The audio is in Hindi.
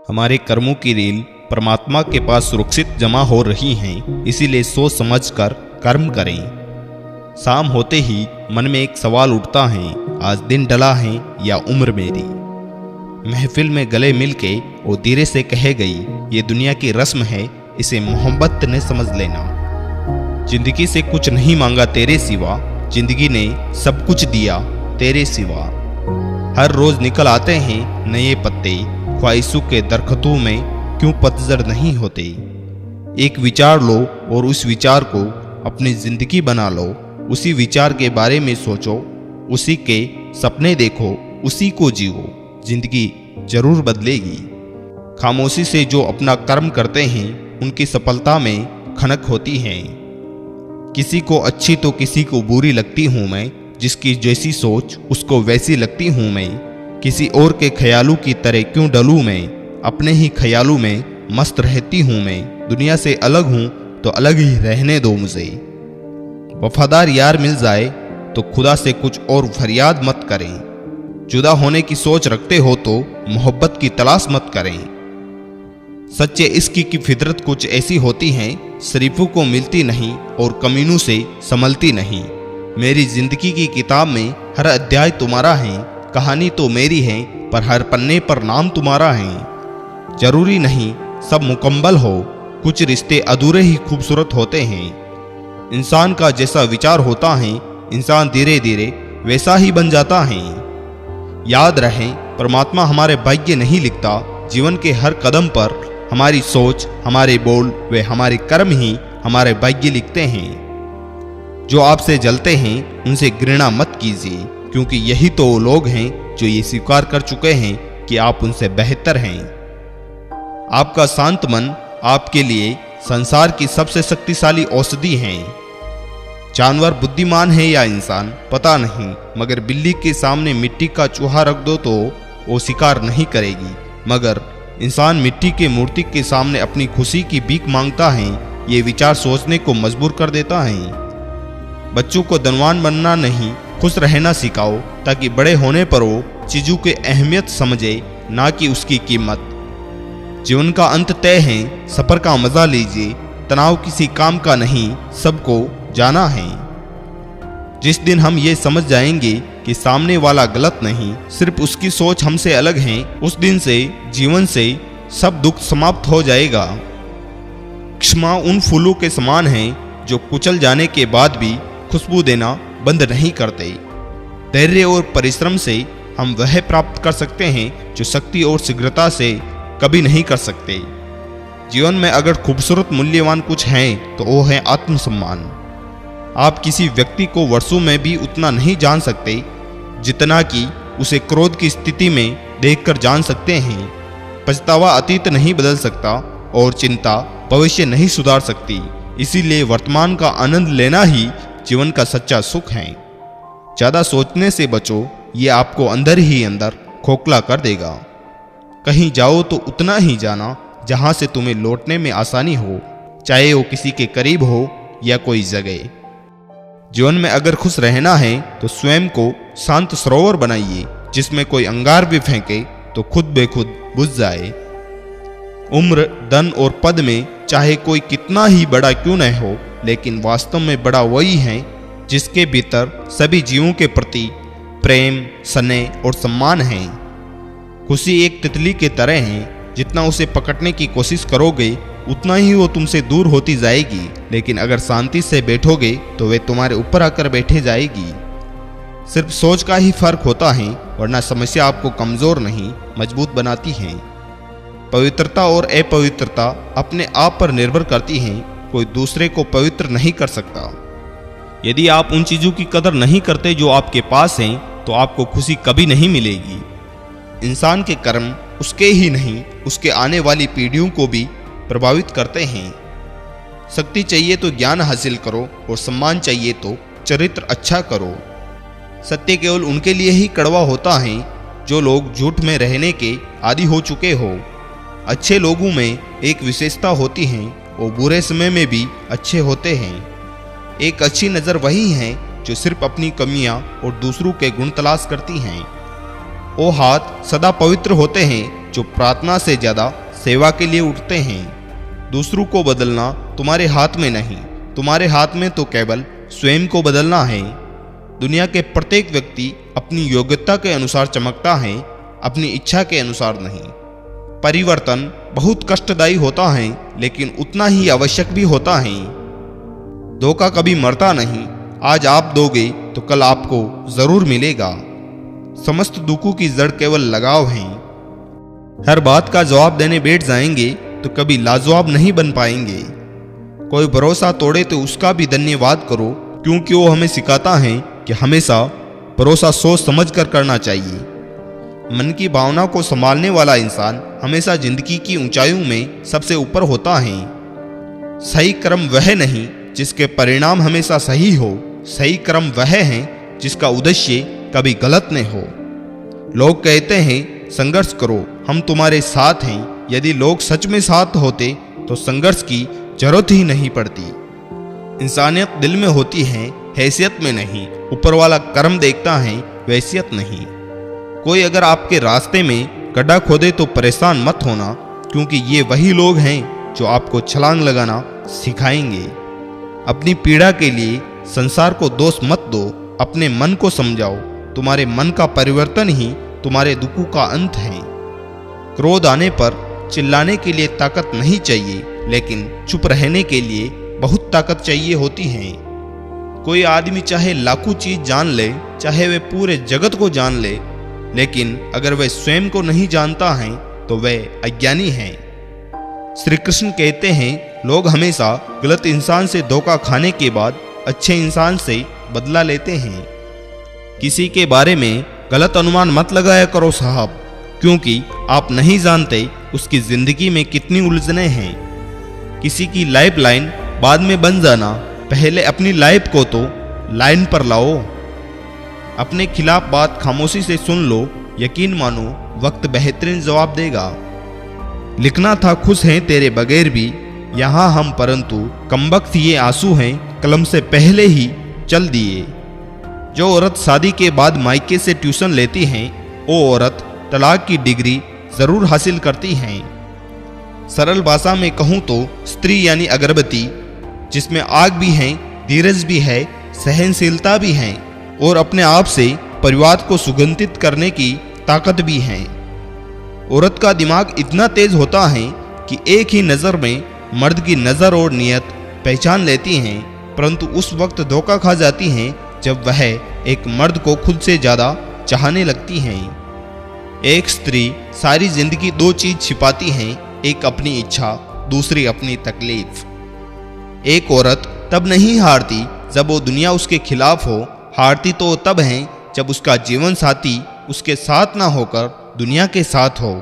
हमारे कर्मों की रील परमात्मा के पास सुरक्षित जमा हो रही हैं, इसीलिए सोच समझकर कर्म करें। शाम होते ही मन में एक सवाल उठता है, आज दिन डला है या उम्र मेरी। महफिल में गले मिलके वो धीरे से कह गई, ये दुनिया की रस्म है, इसे मोहब्बत ने समझ लेना। जिंदगी से कुछ नहीं मांगा तेरे सिवा, जिंदगी ने सब कुछ दिया तेरे सिवा। हर रोज निकल आते हैं नए पत्ते, ख्वाहिशों के दरख्तों में क्यों पतझड़ नहीं होते। एक विचार लो और उस विचार को अपनी जिंदगी बना लो। उसी विचार के बारे में सोचो, उसी के सपने देखो, उसी को जियो। जिंदगी जरूर बदलेगी। खामोशी से जो अपना कर्म करते हैं उनकी सफलता में खनक होती है। किसी को अच्छी तो किसी को बुरी लगती हूँ मैं, जिसकी जैसी सोच उसको वैसी लगती हूँ मैं। किसी और के ख्यालों की तरह क्यों डलूं मैं, अपने ही ख्यालों में मस्त रहती हूँ मैं। दुनिया से अलग हूँ तो अलग ही रहने दो मुझे। वफादार यार मिल जाए तो खुदा से कुछ और फरियाद मत करें। जुदा होने की सोच रखते हो तो मोहब्बत की तलाश मत करें। सच्चे इश्क की फितरत कुछ ऐसी होती है, शरीफों को मिलती नहीं और कमीनों से संभलती नहीं। मेरी जिंदगी की किताब में हर अध्याय तुम्हारा है, कहानी तो मेरी है पर हर पन्ने पर नाम तुम्हारा है। जरूरी नहीं सब मुकम्मल हो, कुछ रिश्ते अधूरे ही खूबसूरत होते हैं। इंसान का जैसा विचार होता है, इंसान धीरे धीरे वैसा ही बन जाता है। याद रहे, परमात्मा हमारे भाग्य नहीं लिखता। जीवन के हर कदम पर हमारी सोच, हमारे बोल वे हमारे कर्म ही हमारे भाग्य लिखते हैं। जो आपसे जलते हैं उनसे घृणा मत कीजिए, क्योंकि यही तो वो लोग हैं जो ये स्वीकार कर चुके हैं कि आप उनसे बेहतर हैं। आपका शांत मन आपके लिए संसार की सबसे शक्तिशाली औषधि है। जानवर बुद्धिमान है या इंसान पता नहीं, मगर बिल्ली के सामने मिट्टी का चूहा रख दो तो वो शिकार नहीं करेगी। मगर इंसान मिट्टी के मूर्ति के सामने अपनी खुशी की भीख मांगता है। ये विचार सोचने को मजबूर कर देता है। बच्चों को धनवान बनना नहीं, खुश रहना सिखाओ, ताकि बड़े होने पर वो चीजों की अहमियत समझे, ना कि उसकी कीमत। जीवन का अंत तय है, सफर का मजा लीजिए। तनाव किसी काम का नहीं, सबको जाना है। जिस दिन हम ये समझ जाएंगे कि सामने वाला गलत नहीं, सिर्फ उसकी सोच हमसे अलग है, उस दिन से जीवन से सब दुख समाप्त हो जाएगा। क्षमा उन फूलों के समान है जो कुचल जाने के बाद भी खुशबू देना बंद नहीं करते। धैर्य और परिश्रम से हम वह प्राप्त कर सकते हैं जो शक्ति और शीघ्रता से कभी नहीं कर सकते। जीवन में अगर खूबसूरत मूल्यवान कुछ है तो वो है आत्मसम्मान। आप किसी व्यक्ति को वर्षों में भी उतना नहीं जान सकते जितना कि उसे क्रोध की स्थिति में देखकर जान सकते हैं। पछतावा अतीत नहीं बदल सकता और चिंता भविष्य नहीं सुधार सकती। इसीलिए वर्तमान का आनंद लेना ही जीवन का सच्चा सुख है। ज्यादा सोचने से बचो, ये आपको अंदर ही अंदर खोखला कर देगा। कहीं जाओ तो उतना ही जाना जहां से तुम्हें लौटने में आसानी हो, चाहे वो किसी के करीब हो या कोई जगह। जीवन में अगर खुश रहना है तो स्वयं को शांत सरोवर बनाइए, जिसमें कोई अंगार भी फेंके तो खुद बेखुद बुझ जाए। उम्र, धन और पद में चाहे कोई कितना ही बड़ा क्यों न हो, लेकिन वास्तव में बड़ा वही है जिसके भीतर सभी जीवों के प्रति प्रेम, स्नेह और सम्मान है। खुशी एक तितली के तरह है, जितना उसे पकड़ने की कोशिश करोगे उतना ही वो तुमसे दूर होती जाएगी। लेकिन अगर शांति से बैठोगे तो वे तुम्हारे ऊपर आकर बैठे जाएगी। सिर्फ सोच का ही फर्क होता है, वरना समस्या आपको कमजोर नहीं मजबूत बनाती है। पवित्रता और अपवित्रता अपने आप पर निर्भर करती हैं। कोई दूसरे को पवित्र नहीं कर सकता। यदि आप उन चीजों की कदर नहीं करते जो आपके पास हैं, तो आपको खुशी कभी नहीं मिलेगी। इंसान के कर्म उसके ही नहीं, उसके आने वाली पीढ़ियों को भी प्रभावित करते हैं। शक्ति चाहिए तो ज्ञान हासिल करो और सम्मान चाहिए तो चरित्र अच्छा करो। सत्य केवल उनके लिए ही कड़वा होता है जो लोग झूठ में रहने के आदी हो चुके हो। अच्छे लोगों में एक विशेषता होती है, वो बुरे समय में भी अच्छे होते हैं। एक अच्छी नज़र वही है जो सिर्फ अपनी कमियां और दूसरों के गुण तलाश करती हैं। वो हाथ सदा पवित्र होते हैं जो प्रार्थना से ज़्यादा सेवा के लिए उठते हैं। दूसरों को बदलना तुम्हारे हाथ में नहीं, तुम्हारे हाथ में तो केवल स्वयं को बदलना है। दुनिया के प्रत्येक व्यक्ति अपनी योग्यता के अनुसार चमकता है, अपनी इच्छा के अनुसार नहीं। परिवर्तन बहुत कष्टदायी होता है, लेकिन उतना ही आवश्यक भी होता है। धोखा कभी मरता नहीं, आज आप दोगे तो कल आपको जरूर मिलेगा। समस्त दुखों की जड़ केवल लगाव है। हर बात का जवाब देने बैठ जाएंगे तो कभी लाजवाब नहीं बन पाएंगे। कोई भरोसा तोड़े तो उसका भी धन्यवाद करो, क्योंकि वो हमें सिखाता है कि हमेशा भरोसा सोच समझ कर करना चाहिए। मन की भावना को संभालने वाला इंसान हमेशा जिंदगी की ऊंचाइयों में सबसे ऊपर होता है। सही कर्म वह नहीं जिसके परिणाम हमेशा सही हो, सही कर्म वह है जिसका उद्देश्य कभी गलत न हो। लोग कहते हैं संघर्ष करो, हम तुम्हारे साथ हैं। यदि लोग सच में साथ होते तो संघर्ष की जरूरत ही नहीं पड़ती। इंसानियत दिल में होती है, हैसियत में नहीं। ऊपर वाला कर्म देखता है, वैसियत नहीं। कोई अगर आपके रास्ते में गड्ढा खोदे तो परेशान मत होना, क्योंकि ये वही लोग हैं जो आपको छलांग लगाना सिखाएंगे। अपनी पीड़ा के लिए संसार को दोष मत दो, अपने मन को समझाओ। तुम्हारे मन का परिवर्तन ही तुम्हारे दुखों का अंत है। क्रोध आने पर चिल्लाने के लिए ताकत नहीं चाहिए, लेकिन चुप रहने के लिए बहुत ताकत चाहिए होती है। कोई आदमी चाहे लाखों चीज जान ले, चाहे वे पूरे जगत को जान ले, लेकिन अगर वह स्वयं को नहीं जानता है तो वह अज्ञानी है। श्री कृष्ण कहते हैं, लोग हमेशा गलत इंसान से धोखा खाने के बाद अच्छे इंसान से बदला लेते हैं। किसी के बारे में गलत अनुमान मत लगाया करो साहब, क्योंकि आप नहीं जानते उसकी जिंदगी में कितनी उलझनें हैं। किसी की लाइफ लाइन बाद में बन जाना, पहले अपनी लाइफ को तो लाइन पर लाओ। अपने खिलाफ बात खामोशी से सुन लो, यकीन मानो वक्त बेहतरीन जवाब देगा। लिखना था खुश हैं तेरे बगैर भी यहाँ हम, परंतु कमबख्त ये आंसू हैं कलम से पहले ही चल दिए। जो औरत शादी के बाद मायके से ट्यूशन लेती हैं, वो औरत तलाक की डिग्री जरूर हासिल करती हैं। सरल भाषा में कहूँ तो स्त्री यानी अगरबत्ती, जिसमें आग भी है, धीरज भी है, सहनशीलता भी है और अपने आप से परिवार को सुगंधित करने की ताकत भी है। औरत का दिमाग इतना तेज होता है कि एक ही नज़र में मर्द की नज़र और नियत पहचान लेती हैं, परंतु उस वक्त धोखा खा जाती हैं जब वह एक मर्द को खुद से ज़्यादा चाहने लगती हैं। एक स्त्री सारी जिंदगी दो चीज छिपाती है, एक अपनी इच्छा, दूसरी अपनी तकलीफ। एक औरत तब नहीं हारती जब वो दुनिया उसके खिलाफ हो, हारती तो तब है जब उसका जीवन साथी उसके साथ ना होकर दुनिया के साथ हो।